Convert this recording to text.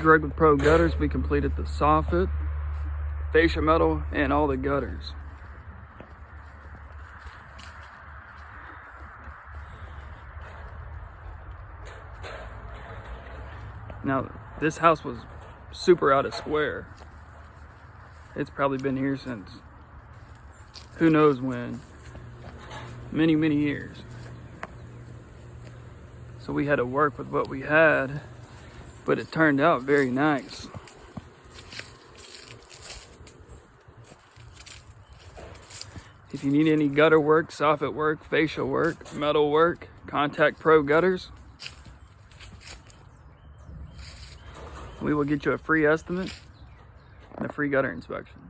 Greg with Pro Gutters. We completed the soffit, fascia metal, and all the gutters. Now, this house was super out of square. It's probably been here since who knows when. Many, many years. So we had to work with what we had, but it turned out very nice. If you need any gutter work, soffit work, fascia work, metal work, contact Pro Gutters. We will get you a free estimate and a free gutter inspection.